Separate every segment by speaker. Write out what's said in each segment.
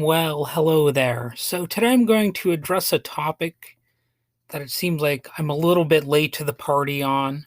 Speaker 1: Well, hello there. So today I'm going to address a topic that it seems like I'm a little bit late to the party on,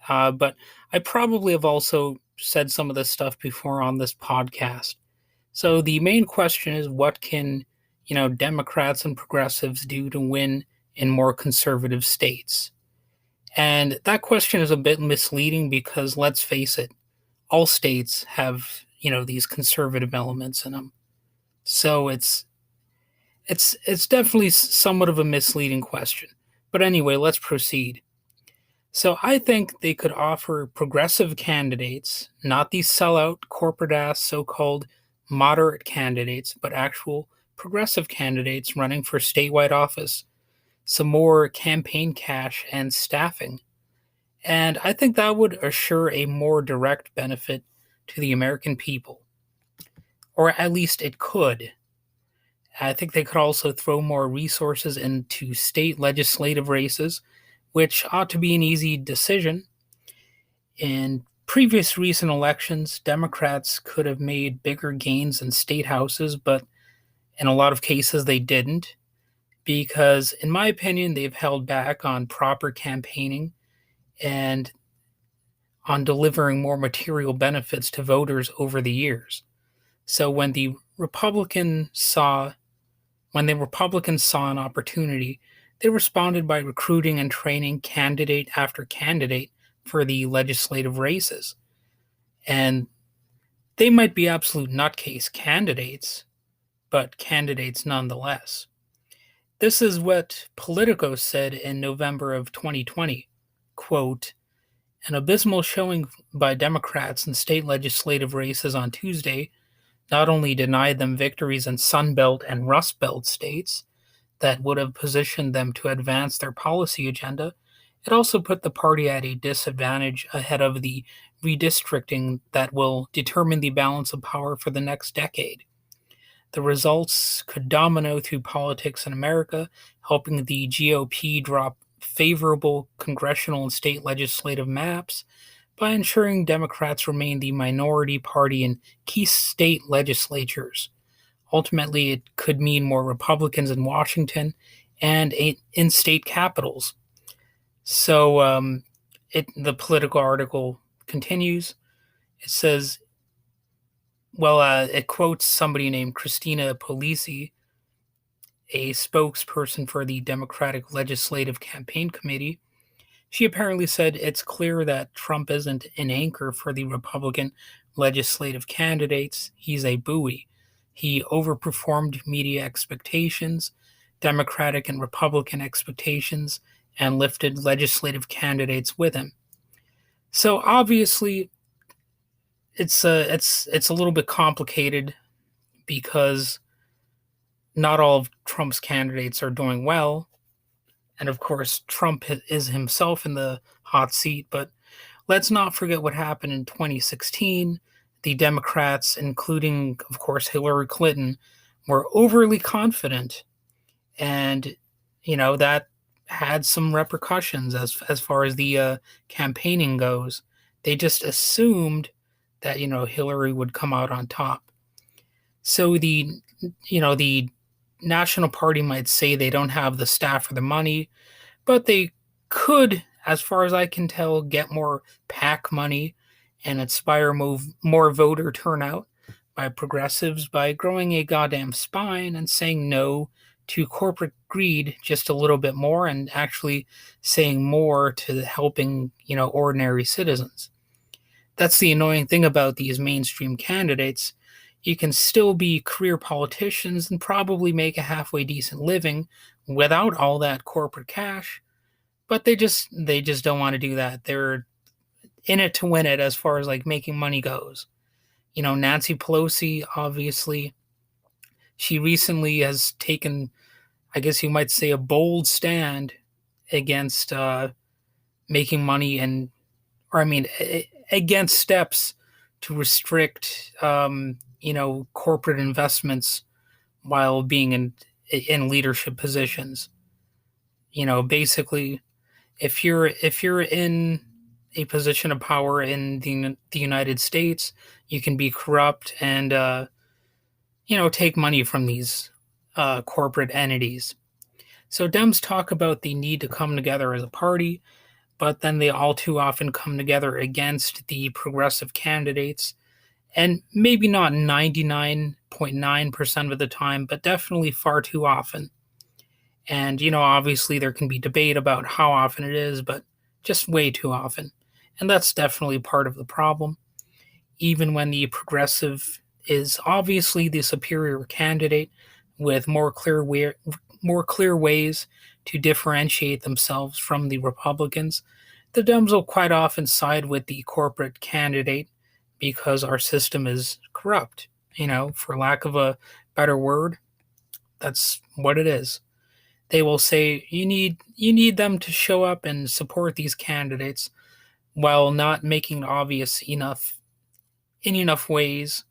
Speaker 1: but I probably have also said some of this stuff before on this podcast. So the main question is what can, Democrats and progressives do to win in more conservative states? And that question is a bit misleading because let's face it, all states have, these conservative elements in them. So it's definitely somewhat of a misleading question. But anyway, let's proceed. So I think they could offer progressive candidates, not these sellout corporate ass so-called moderate candidates, but actual progressive candidates running for statewide office, some more campaign cash and staffing. And I think that would assure a more direct benefit to the American people. Or at least it could. I think they could also throw more resources into state legislative races, which ought to be an easy decision. In previous recent elections, Democrats could have made bigger gains in state houses, but in a lot of cases they didn't, because, in my opinion, they've held back on proper campaigning and on delivering more material benefits to voters over the years. So when the Republicans saw an opportunity, they responded by recruiting and training candidate after candidate for the legislative races. And they might be absolute nutcase candidates, but candidates nonetheless. This is what Politico said in November of 2020. Quote, an abysmal showing by Democrats in state legislative races on Tuesday not only denied them victories in Sunbelt and Rust Belt states that would have positioned them to advance their policy agenda, it also put the party at a disadvantage ahead of the redistricting that will determine the balance of power for the next decade. The results could domino through politics in America, helping the GOP drop favorable congressional and state legislative maps by ensuring Democrats remain the minority party in key state legislatures. Ultimately, it could mean more Republicans in Washington and in state capitals. So the political article continues. It says, it quotes somebody named Christina Polisi, a spokesperson for the Democratic Legislative Campaign Committee. She apparently said it's clear that Trump isn't an anchor for the Republican legislative candidates. He's a buoy. He overperformed media expectations, Democratic and Republican expectations, and lifted legislative candidates with him. So obviously, it's a little bit complicated because not all of Trump's candidates are doing well. And of course, Trump is himself in the hot seat. But let's not forget what happened in 2016. The Democrats, including, of course, Hillary Clinton, were overly confident. And, that had some repercussions as far as the campaigning goes. They just assumed that, Hillary would come out on top. So the National Party might say they don't have the staff or the money, but they could, as far as I can tell, get more PAC money and inspire more voter turnout by progressives by growing a goddamn spine and saying no to corporate greed just a little bit more and actually saying more to helping, ordinary citizens. That's the annoying thing about these mainstream candidates. You can still be career politicians and probably make a halfway decent living without all that corporate cash, but they just don't want to do that. They're in it to win it as far as like making money goes. Nancy Pelosi, obviously, she recently has taken, I guess you might say, a bold stand against making money against steps to restrict corporate investments while being in leadership positions. Basically, if you're in a position of power in the United States, you can be corrupt and take money from these corporate entities. So Dems talk about the need to come together as a party, but then they all too often come together against the progressive candidates, and maybe not 99.9% of the time, but definitely far too often. And, obviously there can be debate about how often it is, but just way too often. And that's definitely part of the problem. Even when the progressive is obviously the superior candidate with more clear ways to differentiate themselves from the Republicans, the Dems will quite often side with the corporate candidate because our system is corrupt. For lack of a better word, that's what it is. They will say you need them to show up and support these candidates while not making it obvious enough in enough ways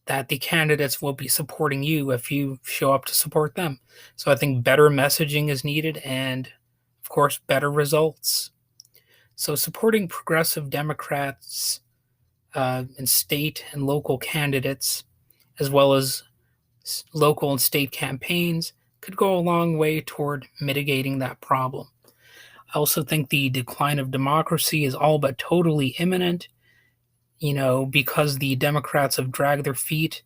Speaker 1: that the candidates will be supporting you if you show up to support them. So I think better messaging is needed and, of course, better results. So supporting progressive Democrats and state and local candidates, as well as local and state campaigns, could go a long way toward mitigating that problem. I also think the decline of democracy is all but totally imminent, because the Democrats have dragged their feet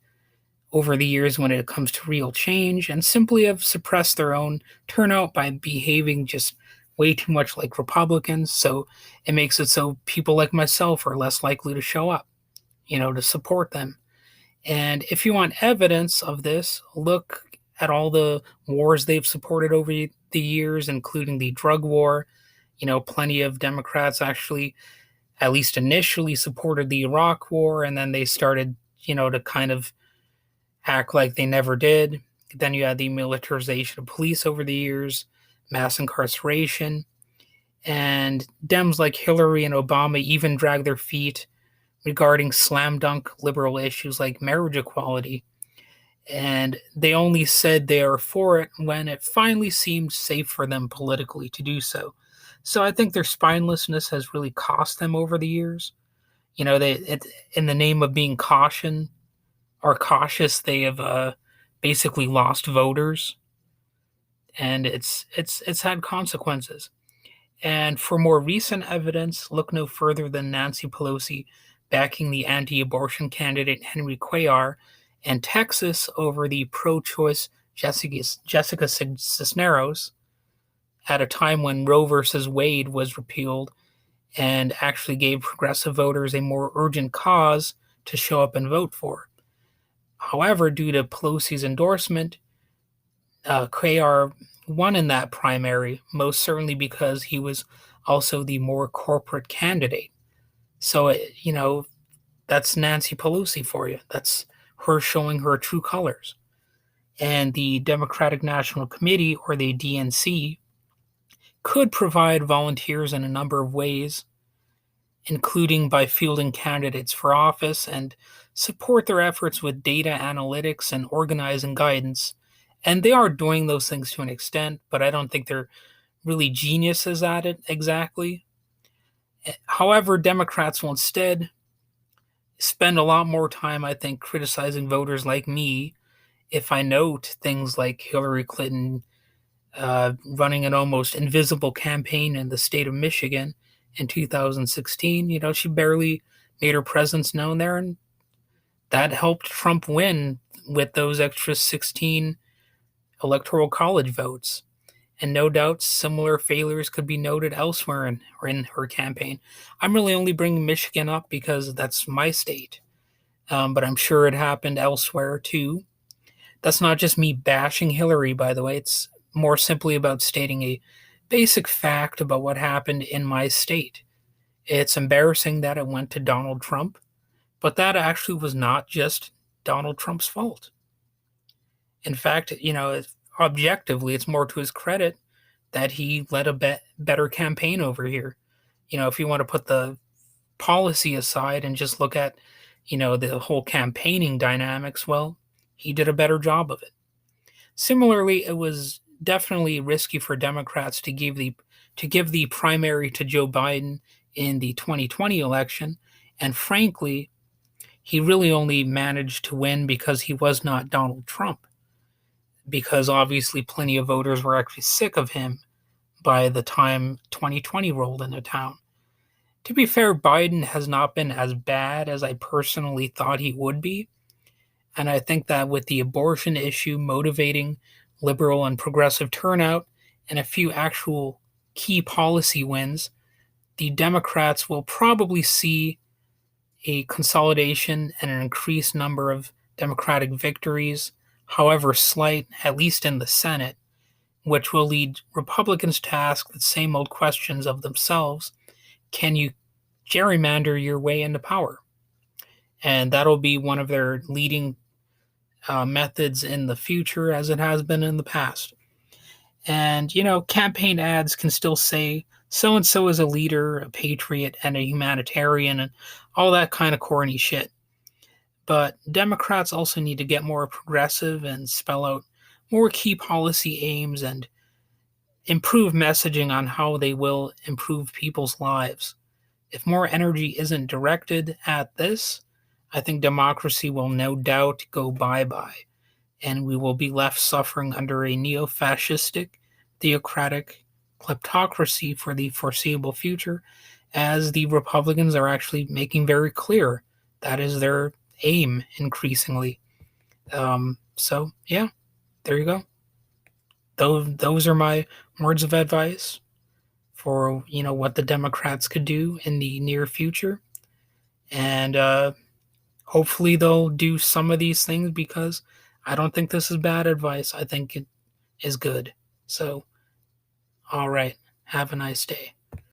Speaker 1: over the years when it comes to real change and simply have suppressed their own turnout by behaving just way too much like Republicans. So it makes it so people like myself are less likely to show up, to support them. And if you want evidence of this, look at all the wars they've supported over the years, including the drug war. Plenty of Democrats actually, at least initially, supported the Iraq war, and then they started, to kind of act like they never did. Then you had the militarization of police over the years, mass incarceration, and Dems like Hillary and Obama even dragged their feet regarding slam dunk liberal issues like marriage equality. And they only said they are for it when it finally seemed safe for them politically to do so. So I think their spinelessness has really cost them over the years. In the name of being cautious, they have basically lost voters, and it's had consequences. And for more recent evidence, look no further than Nancy Pelosi backing the anti-abortion candidate Henry Cuellar and Texas over the pro-choice Jessica Cisneros at a time when Roe versus Wade was repealed and actually gave progressive voters a more urgent cause to show up and vote for. However, due to Pelosi's endorsement, Cuellar won in that primary, most certainly because he was also the more corporate candidate. So, that's Nancy Pelosi for you. That's her showing her true colors. And the Democratic National Committee, or the DNC, could provide volunteers in a number of ways, including by fielding candidates for office, and support their efforts with data analytics and organizing guidance. And they are doing those things to an extent, but I don't think they're really geniuses at it exactly. However, Democrats will instead spend a lot more time, I think, criticizing voters like me if I note things like Hillary Clinton running an almost invisible campaign in the state of Michigan in 2016. She barely made her presence known there, and that helped Trump win with those extra 16 electoral college votes. And no doubt similar failures could be noted elsewhere in her campaign. I'm really only bringing Michigan up because that's my state, but I'm sure it happened elsewhere too. That's not just me bashing Hillary, by the way. It's more simply about stating a basic fact about what happened in my state. It's embarrassing that it went to Donald Trump, but that actually was not just Donald Trump's fault. In fact, objectively, it's more to his credit that he led a better campaign over here. If you want to put the policy aside and just look at, the whole campaigning dynamics, well, he did a better job of it. Similarly, it was definitely risky for Democrats to give the primary to Joe Biden in the 2020 election, and frankly, he really only managed to win because he was not Donald Trump, because obviously plenty of voters were actually sick of him by the time 2020 rolled into town. To be fair, Biden has not been as bad as I personally thought he would be. And I think that with the abortion issue motivating liberal and progressive turnout and a few actual key policy wins, the Democrats will probably see a consolidation and an increased number of Democratic victories, however slight, at least in the Senate, which will lead Republicans to ask the same old questions of themselves. Can you gerrymander your way into power? And that'll be one of their leading methods in the future, as it has been in the past. And, campaign ads can still say so and so is a leader, a patriot, and a humanitarian, and all that kind of corny shit. But Democrats also need to get more progressive and spell out more key policy aims and improve messaging on how they will improve people's lives. If more energy isn't directed at this, I think democracy will no doubt go bye bye, and we will be left suffering under a neo fascistic, theocratic kleptocracy for the foreseeable future, as the Republicans are actually making very clear that is their aim increasingly. Yeah, there you go. Those are my words of advice for what the Democrats could do in the near future, and hopefully they'll do some of these things, because I don't think this is bad advice. I think it is good. So, all right, have a nice day.